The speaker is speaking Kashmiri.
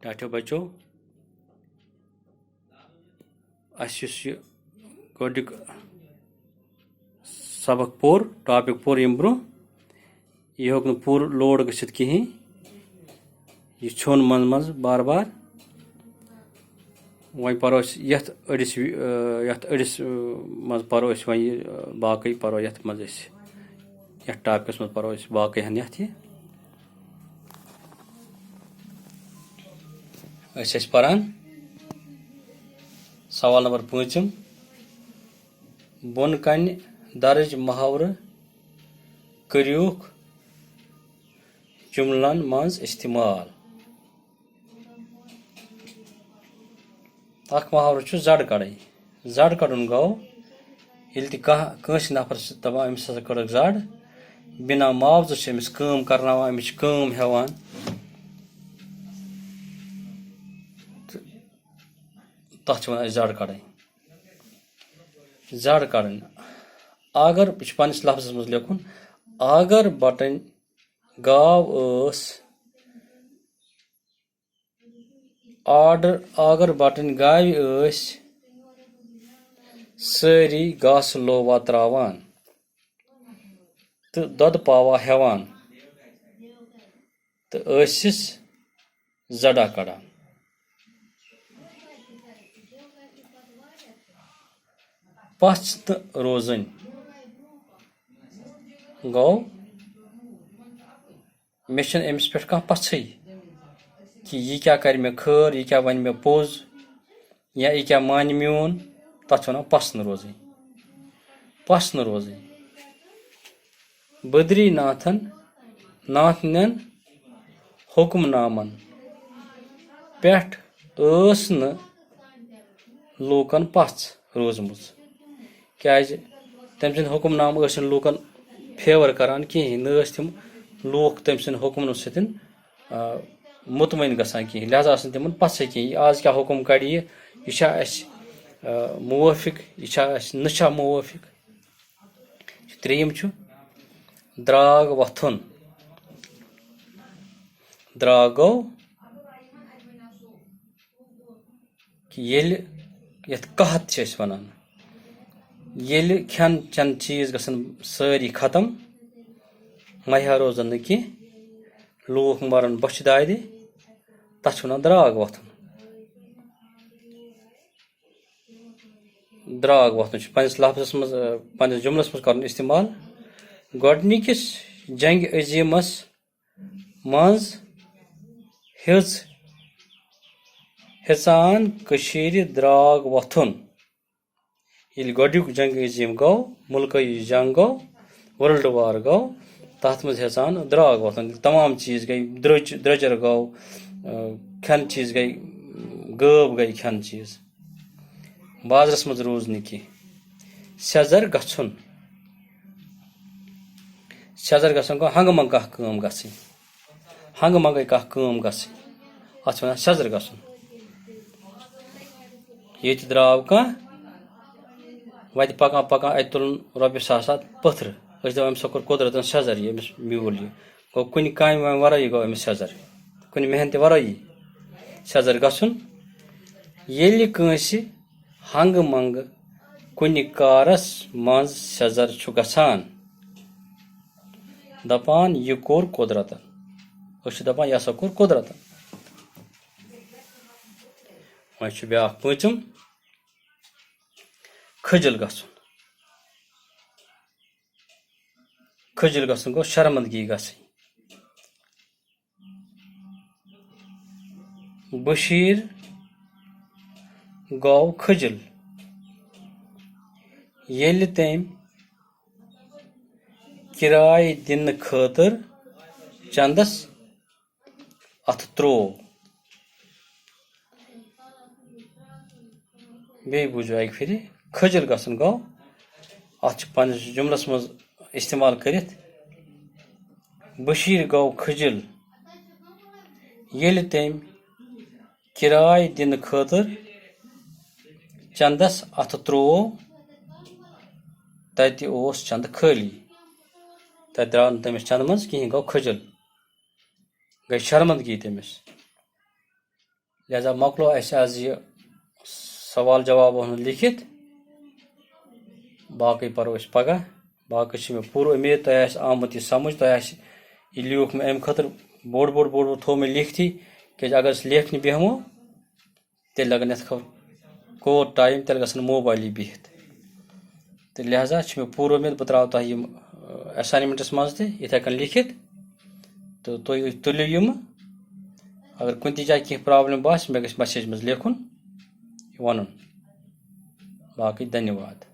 Atyo बच्चों गोडिक सबक पोर टॉपिक पोर यम ब्रो यह होग पूर लोड गसित कहीं यह छोन मज बार बार वह परो यथ अड़िस मज परो वह बाकी परो यथ मज यथ टॉपिकस मज परो बाकी हन यथ परान सवाल नंबर 5 बोन कन दर्ज मुहावर करियुक जुमलन मज इस्तेमाल अख मुहावर जड़ कड़े जड़ कड़न गो ये कस नफर दपान अमिस हसा कड़क जड़ बिना मुआवजो अमिस काम करनावान अमिस काम हेवान तथ वन जड़ कड़न जड़ कड़न अगर पन्निस लफ्ज़स मज लिखुन अगर बटन गाव ऑर्डर अगर बटन गाव सारी घास लोवा त्रावान तो दुध पावा हेवान तो जड़ा कड़ान पस्त रोजन गो मे अमिस पे पछई कि यह क्या कर मे खर यह क्या वन मे पोज या यह क्या मान मोन तथ वन पसन रोजन बद्री नाथन हुक्मनामन पेठ न लूकन पछ रोजमुज क्या तम सद हुक्मनाम लूकन फेवर करान कहें न तम लूक तम सद हुक्मन सत मुतमैन गसान कहें लिहाजा तिम पछ कहें आज क्या हुक्म कड़ यह मुवाफिक यह मुवाफिक त्रेयम द्राग वथुन द्राग गो कि ये कहत वनान येल खेन चन चीज गसन सारी खत्म महिया रोजन न कह लूक मरन बच दाद तथ वन द्राग वथुन पन्निस लफ्ज़स मज पन्निस जुमलस मज कर इस्तेमाल गोडनिकिस जंग अजीमस मज हेचान कशीर द्राग वथुन ये गोडुक जंग अजीम गो मुल्कई जंग गो वर्ल्ड वार गो तथ मज हेचान द्राग वथुन तमाम चीज गई द्रजर गो खेन चीज गई गब गई खेन चीज बाजरस मज रोज न कह सेजर गछुन गो हंग मंग कह काम गई हंग मंग कह काम गई अत वन सेजर गछुन ये द्राव कह वत पकान पकान अत तुलन रोपये सात पथर दपान अमिस कोर कुदरतन सेजर ये अमिस म्यूल यह गो कुन काम वराई गो अमिस सेजर कुन मेहनत वराई सेजर गछुन येल कांसि हंग मंग कुन कारस मज सेजर छु गछान दपान यह कोर कुदरतन दपान यह हसा कोर कुदरतन वह ब्या 5 खजल गछुन गो शर्मंदगी गई बशीर गो खजल येल तम किराय दिन खतर चंदस अथ त्रो बे बूझो एक फिर खजल गसन गो अत पन्निस जुमलस मज इस्तेमाल करित बशीर गो खजल येल तम किराय दिन खतर चंदस अथ त्रो तत चंद खाली तत द्राव तमिस चंद मज कहें गो खजल गई शर्मंदगी तमिस। लिहाजा मकलो अस आज यह सवाल जवाब लिखित बाकी परो अस पगह बाकी मे पूरा उम्मीद तुह आमुत यह समझ तुह यह लिख मे अम खतर बोड़ बोड़ बोड़ थो मे लिखती क्या अगर लेखन बेहमो तेल लगन ये कोर टाइम तेल गसन मोबाइल बिहित तो लिहाजा मे पूरा उम्मीद बह त्रा तुह असाइनमेंटस मज इथे कन लिखित तो तुम तुलियो यम अगर कुन जाए कह प्रॉब्लम बास मे गस मैसेज मज लिखुन वन बाकी धन्यवाद।